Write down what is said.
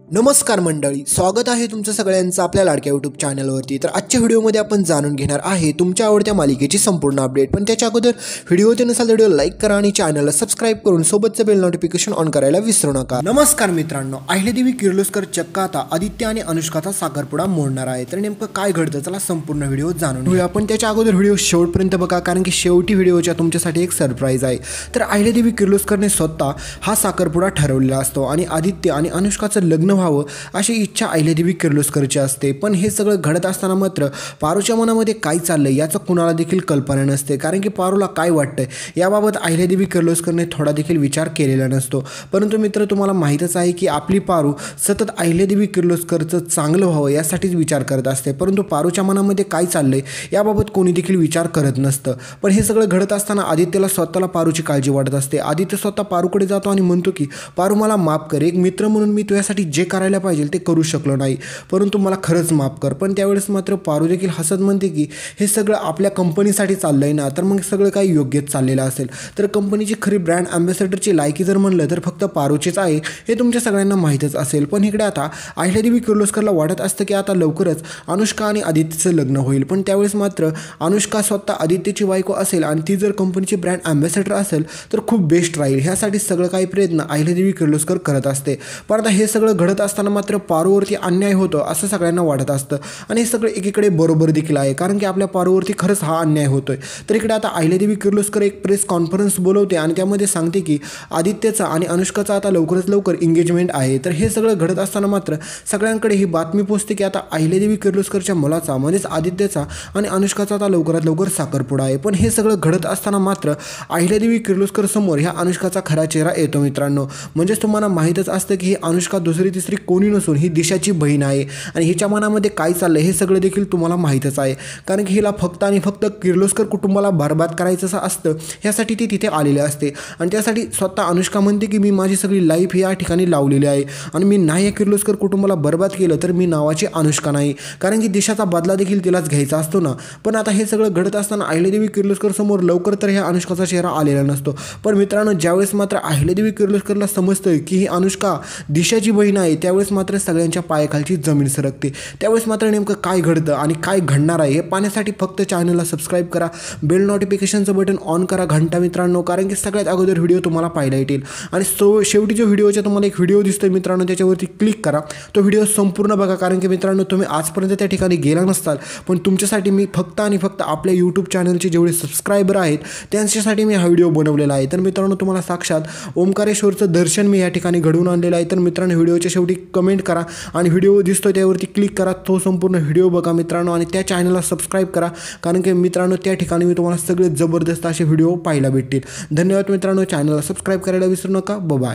नमस्कार मंडळी, स्वागत आहे तुमचं सगळ्यांचं आपल्या लाडक्या यूट्यूब चॅनलवरती। तर आजच्या व्हिडिओमध्ये आपण जाणून घेणार आहे तुमच्या आवडत्या मालिकेची संपूर्ण अपडेट। पण त्याच्या अगोदर व्हिडिओ नसेल तर व्हिडिओ लाईक करा आणि चॅनलला सबस्क्राइब करून सोबतचं बेल नोटिफिकेशन ऑन करायला विसरू नका। नमस्कार मित्रांनो, अहिल्यादेवी किर्लोस्कर चक्क आता आदित्य आणि अनुष्काचा साखरपुडा मोडणार आहे। तर नेमकं काय घडतं चला संपूर्ण व्हिडिओ जाणून घेऊया। पण त्याच्या अगोदर व्हिडिओ शेवटपर्यंत बघा, कारण की शेवटी व्हिडिओच्या तुमच्यासाठी एक सरप्राईज आहे। तर अहिल्यादेवी किर्लोस्करने स्वतः हा साखरपुडा ठरवलेला असतो आणि आदित्य आणि अनुष्काचं लग्न व्हावं अशी इच्छा अहिल्यादेवी किर्लोस्करची असते। पण हे सगळं घडत असताना मात्र पारूच्या मनामध्ये काय चाललंय याचं कुणाला देखील कल्पना नसते, कारण की पारूला काय वाटतंय याबाबत अहिल्यादेवी किर्लोस्करने थोडा देखील विचार केलेला नसतो। परंतु मित्र, तुम्हाला माहीतच आहे की आपली पारू सतत अहिल्यादेवी किर्लोस्करचं चांगलं व्हावं यासाठीच विचार करत असते, परंतु पारूच्या मनामध्ये काय चाललंय याबाबत कोणी देखील विचार करत नसतं। पण हे सगळं घडत असताना आदित्यला स्वतःला पारूची काळजी वाटत असते। आदित्य स्वतः पारूकडे जातो आणि म्हणतो की पारू मला माफ कर, एक मित्र म्हणून मी तुझ्यासाठी जे करायला पाहिजे ते करू शकलो नाही, परंतु मला खरंच माफ कर। पण त्यावेळेस मात्र पारू देखील हसत म्हणते की हे सगळं आपल्या कंपनीसाठी चाललंय ना, तर मग सगळं काही योग्यच चाललेलं असेल। तर कंपनीची खरी ब्रँड अँबॅसेडरची लायकी जर म्हणलं तर फक्त पारूचीच आहे, हे तुमच्या सगळ्यांना माहीतच असेल। पण इकडे आता अहिल्यादेवी किर्लोस्करला वाटत असतं की आता लवकरच अनुष्का आणि आदित्यचं लग्न होईल। पण त्यावेळेस मात्र अनुष्का स्वतः आदित्यची बायको असेल आणि ती जर कंपनीची ब्रँड अँबॅसेडर असेल तर खूप बेस्ट राहील, ह्यासाठी सगळं काही प्रयत्न अहिल्यादेवी किर्लोस्कर करत असते। पण आता हे सगळं घडत असताना मात्र पारूवरती अन्याय होतो असं सगळ्यांना वाटत असतं आणि हे सगळं एकीकडे बरोबर देखील आहे, कारण की आपल्या पारूवरती खरंच हा अन्याय होतोय। तर इकडे आता अहिल्यादेवी किर्लोस्कर एक प्रेस कॉन्फरन्स बोलवते आणि त्यामध्ये सांगते की आदित्यचा आणि अनुष्काचा आता लवकरच लवकर एंगेजमेंट आहे। तर हे सगळं घडत असताना मात्र सगळ्यांकडे ही बातमी पोहोचते की आता अहिल्यादेवी किर्लोस्करच्या मुलाचा म्हणजेच आदित्यचा आणि अनुष्काचा आता लवकरात लवकर साखरपुडा आहे। पण हे सगळं घडत असताना मात्र अहिल्यादेवी किर्लोस्कर समोर ह्या अनुष्काचा खरा चेहरा येतो मित्रांनो। म्हणजेच तुम्हाला माहीतच असतं की ही अनुष्का दुसरी तिसरी कोणी नसून ही दिशाची बहीण आहे आणि हिच्या मनामध्ये काय चाललंय हे सगळं देखील तुम्हाला माहीतच आहे, कारण की हिला फक्त आणि फक्त किर्लोस्कर कुटुंबाला बरबाद करायचं असतं, ह्यासाठी ती तिथे आलेली असते। आणि त्यासाठी स्वतः अनुष्का म्हणते की मी माझी सगळी लाईफ या ठिकाणी लावलेली आहे आणि मी नाही या किर्लोस्कर कुटुंबाला बरबाद केलं तर मी नावाची अनुष्का नाही, कारण की दिशाचा बदला देखील तिलाच घ्यायचा असतो ना। पण आता हे सगळं घडत असताना अहिल्यादेवी किर्लोस्कर समोर लवकर तर ह्या अनुष्काचा चेहरा आलेला नसतो। पण मित्रांनो, ज्यावेळेस मात्र अहिल्यादेवी किर्लोस्करला समजतं की ही अनुष्का दिशाची बहीण आहे, त्यावेळेस मात्र सगळ्यांच्या पायाखालची जमीन सरकते। त्यावेळेस मात्र नेमकं काय घडतं आणि काय घडणार आहे हे पाहण्यासाठी फक्त चॅनलला सबस्क्राईब करा, बेल नोटिफिकेशनचं बटन ऑन करा घंटा मित्रांनो, कारण की सगळ्यात अगोदर व्हिडिओ तुम्हाला पाहायला येतील। आणि शेवटी जो व्हिडिओचा तुम्हाला एक व्हिडिओ दिसतोय मित्रांनो, त्याच्यावरती क्लिक करा, तो व्हिडिओ संपूर्ण बघा, कारण की मित्रांनो तुम्ही आजपर्यंत त्या ठिकाणी गेला नसताल, पण तुमच्यासाठी मी फक्त आणि फक्त आपल्या यूट्यूब चॅनलचे जेवढे सबस्क्रायबर आहेत त्यांच्यासाठी मी हा व्हिडिओ बनवलेला आहे। तर मित्रांनो तुम्हाला साक्षात ओंकारेश्वरचं दर्शन मी या ठिकाणी घडवून आणलेलं आहे। तर मित्रांनो व्हिडिओच्या शेवटी कमेंट करा आणि व्हिडिओ दिसतोय त्यावरती क्लिक करा, तो संपूर्ण व्हिडिओ बघा मित्रांनो, आणि त्या चॅनलला सबस्क्राईब करा, कारण की मित्रांनो त्या ठिकाणी मी तुम्हाला सगळे जबरदस्त असे व्हिडिओ पाहायला भेटतील। धन्यवाद मित्रांनो, चॅनलला सबस्क्राईब करायला विसरू नका। बाय।